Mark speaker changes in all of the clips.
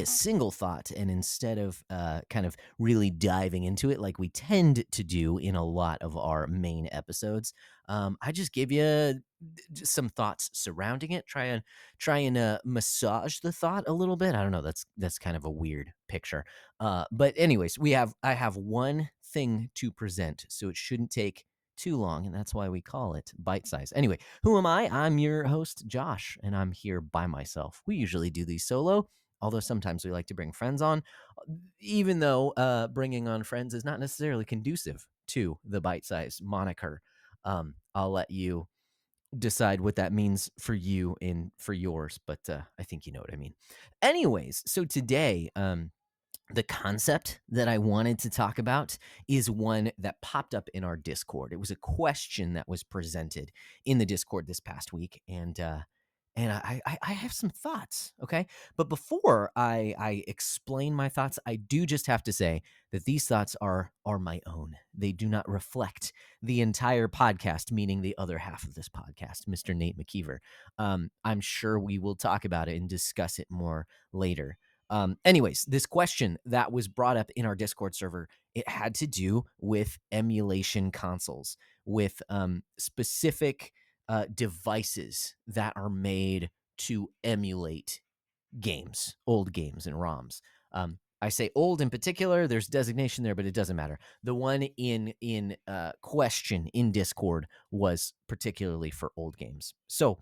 Speaker 1: single thought, and instead of kind of really diving into it like we tend to do in a lot of our main episodes, I just give you some thoughts surrounding it. Try and massage the thought a little bit. I don't know. That's kind of a weird picture. But anyways, I have one thing to present, so it shouldn't take too long, and that's why we call it bite size. Anyway, who am I? I'm your host, Josh, and I'm here by myself. We usually do these solo, although sometimes we like to bring friends on, even though bringing on friends is not necessarily conducive to the bite size moniker. I'll let you decide what that means for you and for yours, but I think you know what I mean. Anyways, so today, the concept that I wanted to talk about is one that popped up in our Discord. It was a question that was presented in the Discord this past week, and I have some thoughts. Okay, but before I explain my thoughts, I do just have to say that these thoughts are my own. They do not reflect the entire podcast, meaning the other half of this podcast, Mr. Nate McKeever. I'm sure we will talk about it and discuss it more later. Anyways, this question that was brought up in our Discord server, it had to do with emulation consoles, with specific devices that are made to emulate games, old games and ROMs. I say old in particular. There's designation there, but it doesn't matter. The one in question in Discord was particularly for old games. So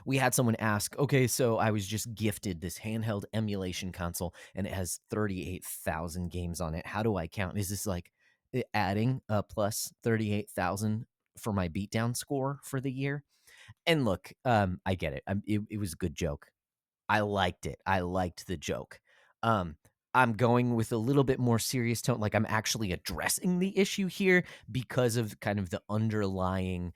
Speaker 1: we had someone ask, okay, so I was just gifted this handheld emulation console and it has 38,000 games on it. How do I count? Is this like adding a plus 38,000 for my beatdown score for the year? And look, I get it. It was a good joke. I liked it. I liked the joke. Um, I'm going with a little bit more serious tone. Like I'm actually addressing the issue here because of kind of the underlying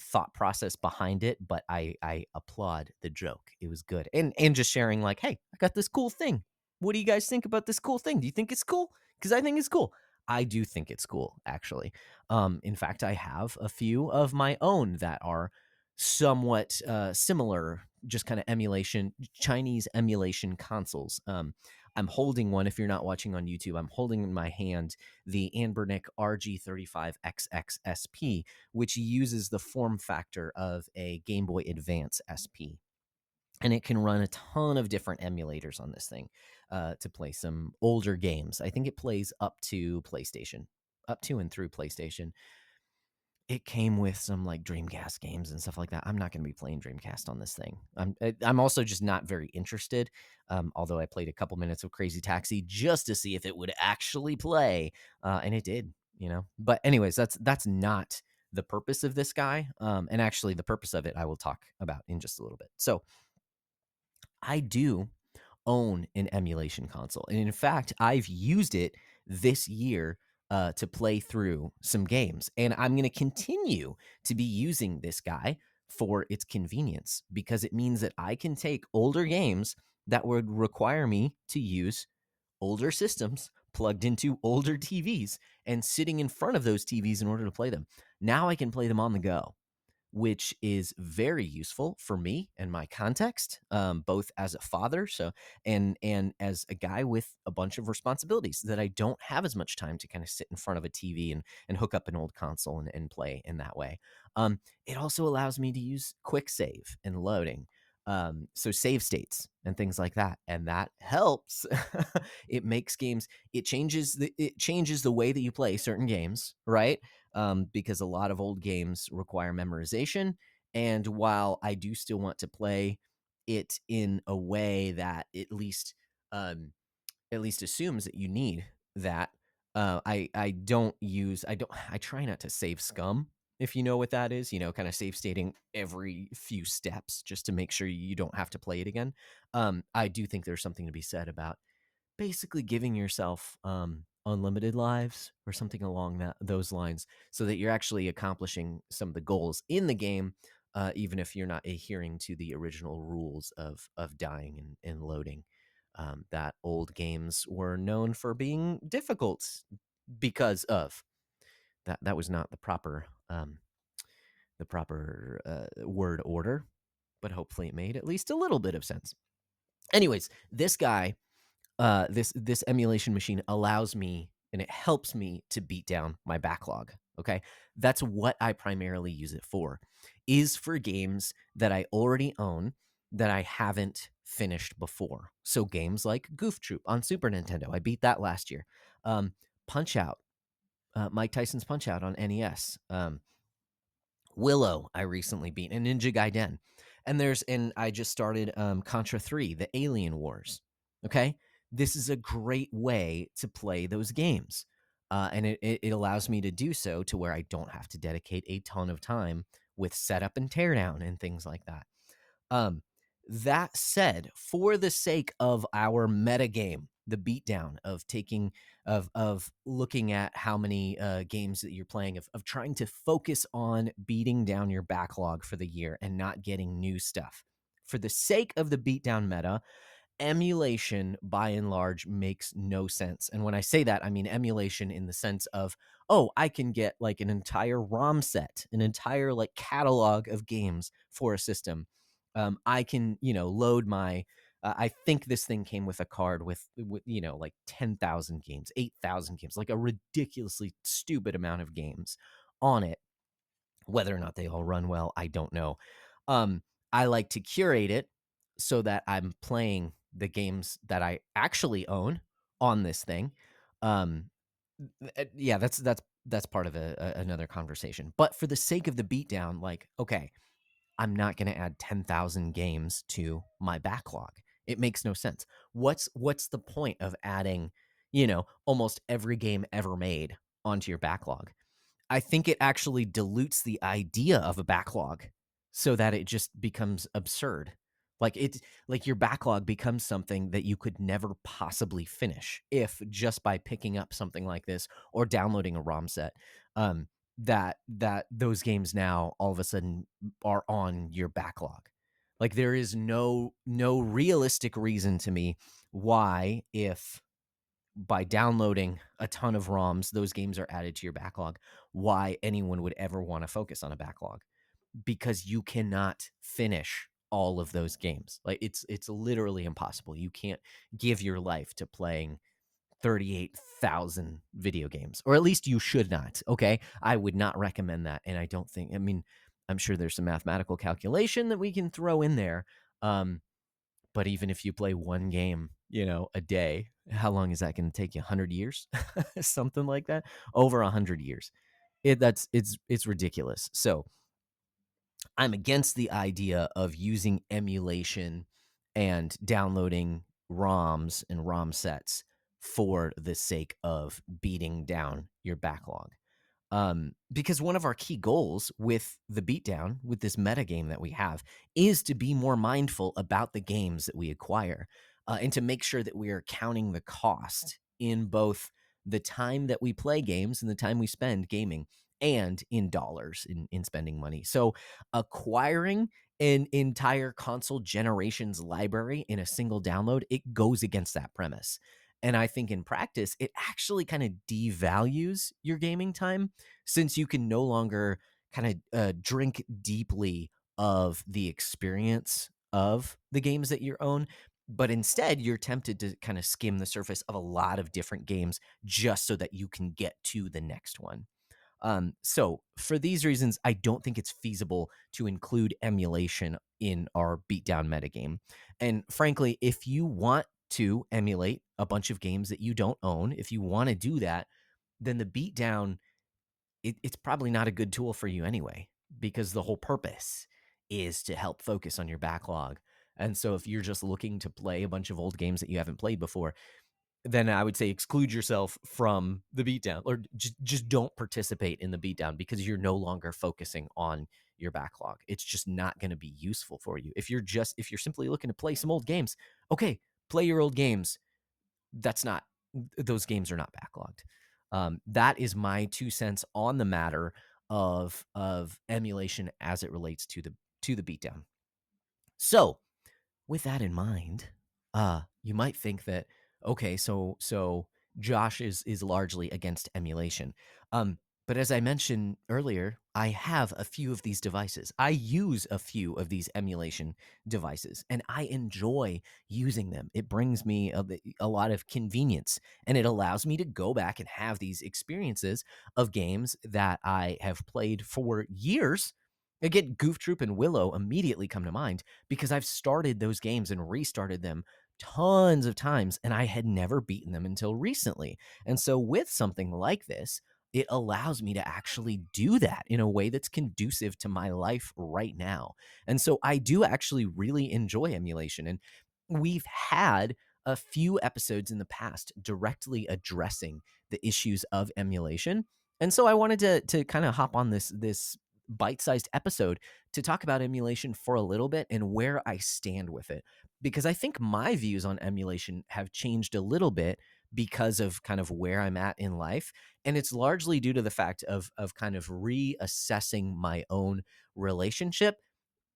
Speaker 1: thought process behind it. But I applaud the joke. It was good. And just sharing like, hey, I got this cool thing. What do you guys think about this cool thing? Do you think it's cool? Because I think it's cool. I do think it's cool, actually. In fact, I have a few of my own that are somewhat similar, just kind of emulation, Chinese emulation consoles. I'm holding one. If you're not watching on YouTube, I'm holding in my hand the Anbernic RG35XX SP, which uses the form factor of a Game Boy Advance SP. And it can run a ton of different emulators on this thing to play some older games. I think it plays up to PlayStation, up to and through PlayStation. It came with some like Dreamcast games and stuff like that. I'm not going to be playing Dreamcast on this thing. I'm also just not very interested. Although I played a couple minutes of Crazy Taxi just to see if it would actually play, and it did. But anyways, that's not the purpose of this guy. And actually, the purpose of it I will talk about in just a little bit. So I do own an emulation console. And in fact, I've used it this year to play through some games. And I'm going to continue to be using this guy for its convenience because it means that I can take older games that would require me to use older systems plugged into older TVs and sitting in front of those TVs in order to play them. Now I can play them on the go, which is very useful for me and my context, both as a father, and as a guy with a bunch of responsibilities that I don't have as much time to kind of sit in front of a TV and hook up an old console and play in that way. It also allows me to use quick save and loading. So save states and things like that, and that helps. It makes games. It changes the way that you play certain games, right? Because a lot of old games require memorization. And while I do still want to play it in a way that at least assumes that you need that, I try not to save scum, if you know what that is, kind of save stating every few steps just to make sure you don't have to play it again. I do think there's something to be said about basically giving yourself unlimited lives or something along those lines so that you're actually accomplishing some of the goals in the game, even if you're not adhering to the original rules of dying and loading. That old games were known for being difficult because of that. That was not the proper word order, but hopefully it made at least a little bit of sense. Anyways, this guy, this emulation machine allows me and it helps me to beat down my backlog. Okay, that's what I primarily use it for, is for games that I already own that I haven't finished before. So games like Goof Troop on Super Nintendo, I beat that last year. Punch Out, Mike Tyson's Punch Out on NES. Willow, I recently beat, and Ninja Gaiden. And I just started Contra 3, the Alien Wars. Okay. This is a great way to play those games. And it allows me to do so to where I don't have to dedicate a ton of time with setup and teardown and things like that. Um, that said, for the sake of our metagame, the beatdown of taking of looking at how many games that you're playing, of trying to focus on beating down your backlog for the year and not getting new stuff. For the sake of the beatdown meta, emulation by and large makes no sense. And when I say that, I mean emulation in the sense of, oh, I can get like an entire ROM set, an entire like catalog of games for a system. I can, load my. I think this thing came with a card with like 10,000 games, 8,000 games, like a ridiculously stupid amount of games on it. Whether or not they all run well, I don't know. Um, I like to curate it so that I'm playing the games that I actually own on this thing. Um, yeah, that's part of another conversation. But for the sake of the beatdown, like, okay, I'm not going to add 10,000 games to my backlog. It makes no sense. What's the point of adding, almost every game ever made onto your backlog? I think it actually dilutes the idea of a backlog so that it just becomes absurd. Like your backlog becomes something that you could never possibly finish if just by picking up something like this or downloading a ROM set, that those games now all of a sudden are on your backlog. Like there is no realistic reason to me why, if by downloading a ton of ROMs, those games are added to your backlog, why anyone would ever want to focus on a backlog, because you cannot finish all of those games. Like it's literally impossible. You can't give your life to playing 38,000 video games, or at least you should not. Okay. I would not recommend that. And I mean, I'm sure there's some mathematical calculation that we can throw in there. But even if you play one game, a day, how long is that going to take you? 100 years? Something like that? Over 100 years. It's ridiculous. So I'm against the idea of using emulation and downloading ROMs and ROM sets for the sake of beating down your backlog. Because one of our key goals with the beatdown, with this meta game that we have, is to be more mindful about the games that we acquire, and to make sure that we are counting the cost in both the time that we play games and the time we spend gaming, and in dollars in spending money. So acquiring an entire console generation's library in a single download, it goes against that premise. And I think in practice, it actually kind of devalues your gaming time, since you can no longer kind of drink deeply of the experience of the games that you own. But instead, you're tempted to kind of skim the surface of a lot of different games just so that you can get to the next one. So for these reasons, I don't think it's feasible to include emulation in our beatdown metagame. And frankly, if you want to emulate a bunch of games that you don't own, if you want to do that, then the beatdown, it's probably not a good tool for you anyway, because the whole purpose is to help focus on your backlog. And so if you're just looking to play a bunch of old games that you haven't played before, then I would say exclude yourself from the beatdown, or just don't participate in the beatdown, because you're no longer focusing on your backlog. It's just not going to be useful for you. If you're simply looking to play some old games, okay, play your old games. Those games are not backlogged. That is my 2 cents on the matter of emulation as it relates to the beatdown. So with that in mind, you might think that, okay, so Josh is largely against emulation. But as I mentioned earlier, I have a few of these devices. I use a few of these emulation devices and I enjoy using them. It brings me a lot of convenience and it allows me to go back and have these experiences of games that I have played for years. Again, Goof Troop and Willow immediately come to mind because I've started those games and restarted them tons of times and I had never beaten them until recently. And so, with something like this, it allows me to actually do that in a way that's conducive to my life right now. And so I do actually really enjoy emulation. And we've had a few episodes in the past directly addressing the issues of emulation. And so I wanted to kind of hop on this bite-sized episode to talk about emulation for a little bit and where I stand with it. Because I think my views on emulation have changed a little bit because of kind of where I'm at in life, and it's largely due to the fact of kind of reassessing my own relationship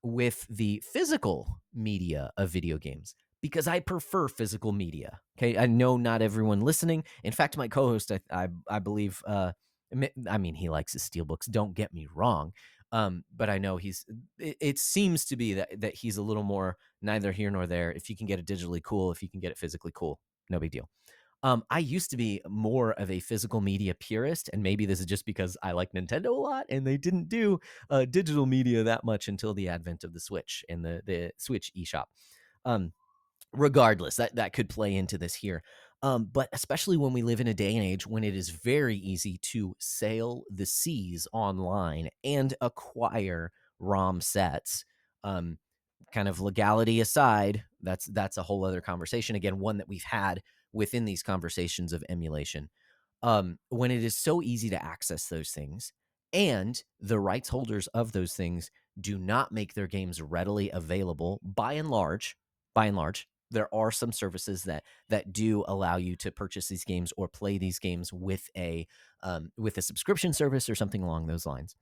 Speaker 1: with the physical media of video games because I prefer physical media. Okay, I know not everyone listening. In fact, my co-host, I believe, I mean, he likes his steelbooks. Don't get me wrong, but I know it seems to be that he's a little more neither here nor there. If you can get it digitally, cool. If you can get it physically, cool. No big deal. I used to be more of a physical media purist, and maybe this is just because I like Nintendo a lot, and they didn't do digital media that much until the advent of the Switch and the Switch eShop. Um, Regardless, that could play into this here. But especially when we live in a day and age when it is very easy to sail the seas online and acquire ROM sets. Um, Kind of legality aside, that's a whole other conversation. Again, one that we've had within these conversations of emulation. When it is so easy to access those things, and the rights holders of those things do not make their games readily available, by and large, there are some services that do allow you to purchase these games or play these games with a subscription service or something along those lines.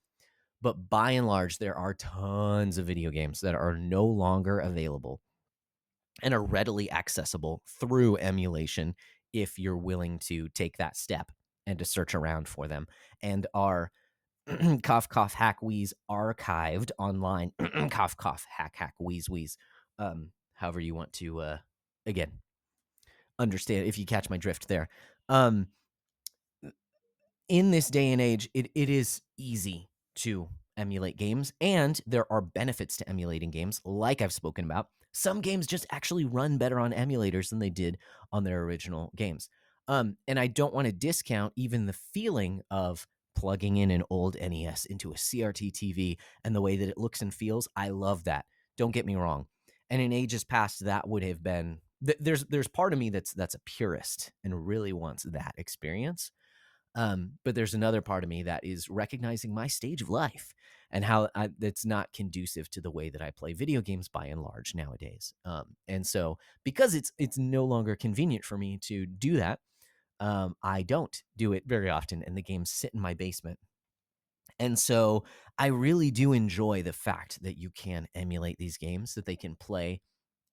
Speaker 1: But by and large, there are tons of video games that are no longer available and are readily accessible through emulation if you're willing to take that step and to search around for them, and are cough cough hack wheeze archived online. Cough cough hack wheeze wheeze. However you want to again understand, if you catch my drift there. Um, in this day and age, it is easy to emulate games, and there are benefits to emulating games, like I've spoken about. Some games just actually run better on emulators than they did on their original games. And I don't want to discount even the feeling of plugging in an old NES into a CRT TV and the way that it looks and feels. I love that. Don't get me wrong. And in ages past, that would have been there's part of me that's a purist and really wants that experience. But there's another part of me that is recognizing my stage of life and how that's not conducive to the way that I play video games by and large nowadays. And so, because it's no longer convenient for me to do that, I don't do it very often, and the games sit in my basement. And so, I really do enjoy the fact that you can emulate these games, that they can play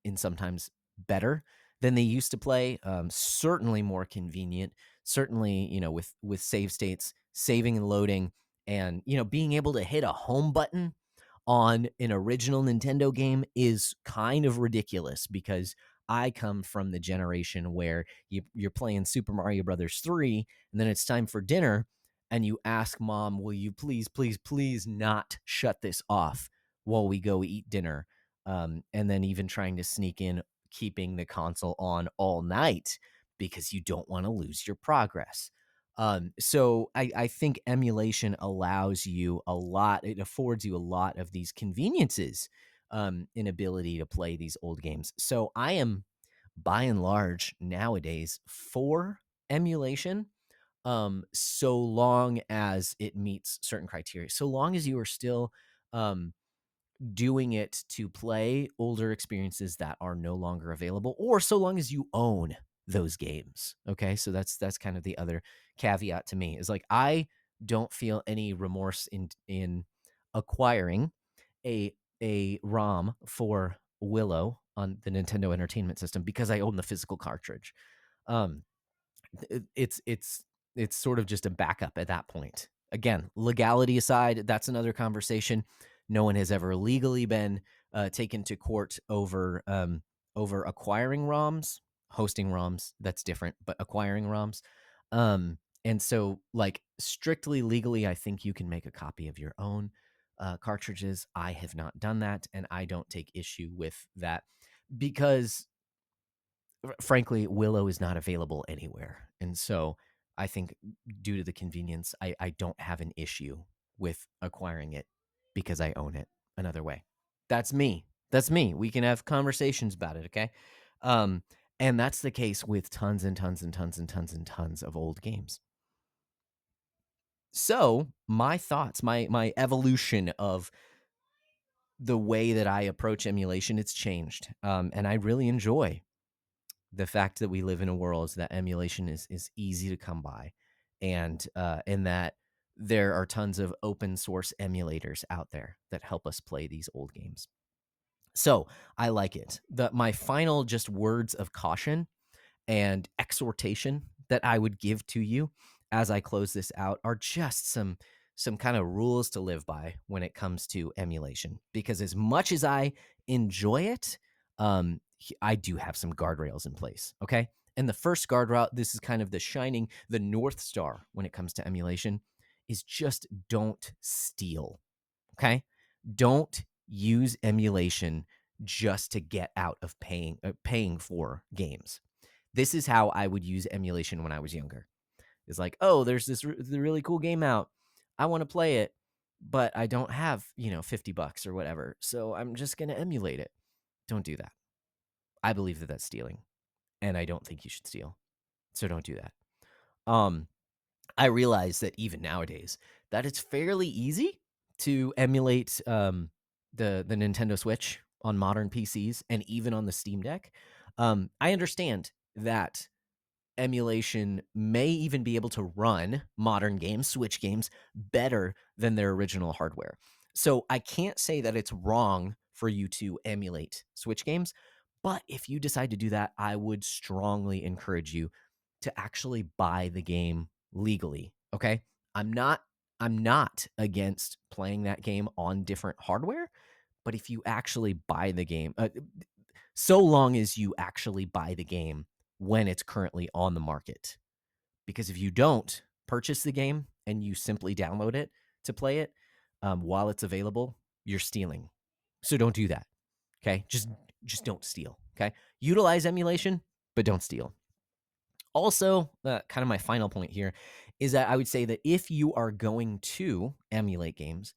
Speaker 1: in sometimes better than they used to play. Certainly more convenient. Certainly, with save states, saving and loading, and being able to hit a home button on an original Nintendo game is kind of ridiculous because I come from the generation where you're playing Super Mario Brothers 3 and then it's time for dinner and you ask mom, will you please, please, please not shut this off while we go eat dinner? And then even trying to sneak in, keeping the console on all night because you don't want to lose your progress. So I think emulation allows you a lot. It affords you a lot of these conveniences, in ability to play these old games. So I am, by and large, nowadays for emulation, so long as it meets certain criteria. So long as you are still um, doing it to play older experiences that are no longer available, or so long as you own those games. Okay, so that's kind of the other caveat to me, is like I don't feel any remorse in acquiring a ROM for Willow on the Nintendo Entertainment System because I own the physical cartridge. Um, it's sort of just a backup at that point. Again, legality aside, that's another conversation. No one has ever legally been taken to court over acquiring ROMs, hosting ROMs. That's different, but acquiring ROMs. And so, like, strictly legally, I think you can make a copy of your own cartridges. I have not done that, and I don't take issue with that because, frankly, Willow is not available anywhere. And so I think due to the convenience, I don't have an issue with acquiring it because I own it another way. That's me. That's me. We can have conversations about it, okay? Um, and that's the case with tons and tons and tons and tons and tons of old games. So my thoughts, my evolution of the way that I approach emulation, it's changed. And I really enjoy the fact that we live in a world that emulation is easy to come by, and that there are tons of open source emulators out there that help us play these old games. So I like it. My final just words of caution and exhortation that I would give to you as I close this out are just some kind of rules to live by when it comes to emulation. Because as much as I enjoy it, I do have some guardrails in place. Okay, and the first guardrail, this is kind of the North Star when it comes to emulation, is just don't steal. Okay, don't use emulation just to get out of paying for games. This is how I would use emulation when I was younger. It's like, oh, there's this really cool game out. I want to play it, but I don't have, $50 or whatever. So I'm just going to emulate it. Don't do that. I believe that that's stealing, and I don't think you should steal. So don't do that. Um, I realize that even nowadays that it's fairly easy to emulate the Nintendo Switch on modern PCs and even on the Steam Deck. I understand that emulation may even be able to run modern games, Switch games, better than their original hardware. So I can't say that it's wrong for you to emulate Switch games, but if you decide to do that, I would strongly encourage you to actually buy the game legally. Okay? I'm not I'm not against playing that game on different hardware, but if you actually buy the game, so long as you actually buy the game when it's currently on the market. Because if you don't purchase the game and you simply download it to play it while it's available, you're stealing. So don't do that. Okay, just don't steal. Okay, utilize emulation, but don't steal. Also, kind of my final point here is that I would say that if you are going to emulate games,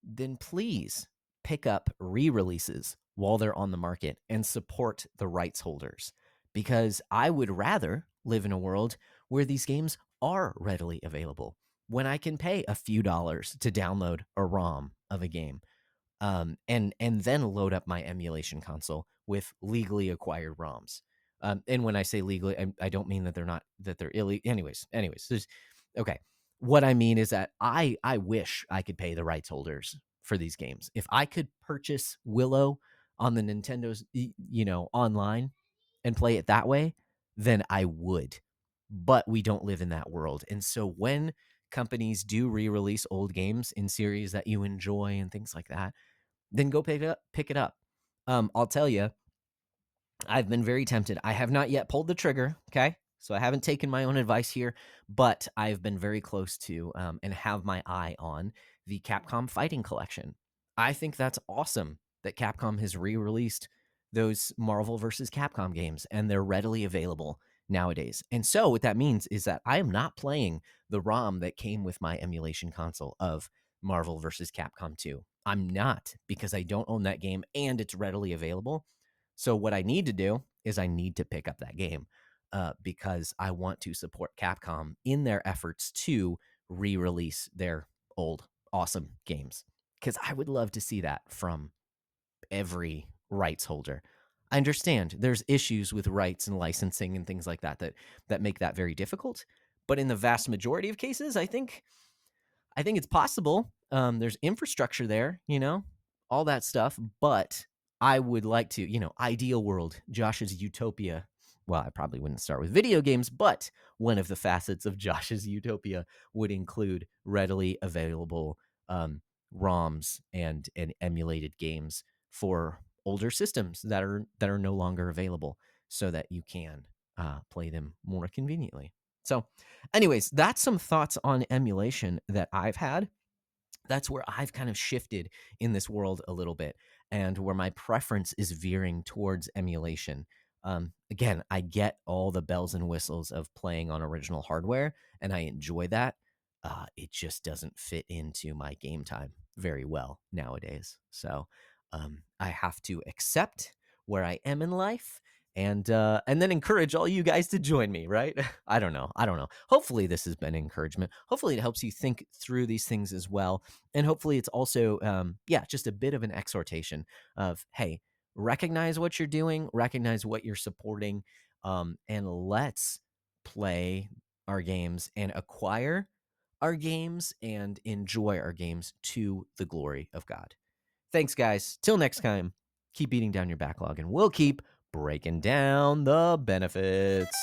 Speaker 1: then please pick up re releases while they're on the market and support the rights holders. Because I would rather live in a world where these games are readily available when I can pay a few dollars to download a ROM of a game, and then load up my emulation console with legally acquired ROMs. And when I say legally, I don't mean that they're illegal. Anyways, okay. What I mean is that I wish I could pay the rights holders for these games. If I could purchase Willow on the Nintendo's, online and play it that way, then I would. But we don't live in that world. And so when companies do re-release old games in series that you enjoy and things like that, then go pick it up. I'll tell you, I've been very tempted. I have not yet pulled the trigger. Okay. So I haven't taken my own advice here, but I've been very close to and have my eye on the Capcom Fighting Collection. I think that's awesome that Capcom has re released those Marvel versus Capcom games and they're readily available nowadays. And so what that means is that I am not playing the ROM that came with my emulation console of Marvel versus Capcom 2. I'm not, because I don't own that game and it's readily available. So what I need to do is I need to pick up that game because I want to support Capcom in their efforts to re-release their old awesome games. Because I would love to see that from every rights holder. I understand there's issues with rights and licensing and things like that make that very difficult. But in the vast majority of cases, I think it's possible. There's infrastructure there, all that stuff. But I would like to, ideal world, Josh's utopia. well, I probably wouldn't start with video games, but one of the facets of Josh's utopia would include readily available ROMs and emulated games for older systems that are no longer available, so that you can play them more conveniently. So, anyways, that's some thoughts on emulation that I've had. That's where I've kind of shifted in this world a little bit, and where my preference is veering towards emulation. Again, I get all the bells and whistles of playing on original hardware, and I enjoy that. It just doesn't fit into my game time very well nowadays. So I have to accept where I am in life, and then encourage all you guys to join me, right? I don't know. Hopefully this has been encouragement. Hopefully it helps you think through these things as well. And hopefully it's also, just a bit of an exhortation of, hey, recognize what you're doing, recognize what you're supporting, and let's play our games and acquire our games and enjoy our games to the glory of God. Thanks, guys. Till next time, keep beating down your backlog, and we'll keep breaking down the benefits.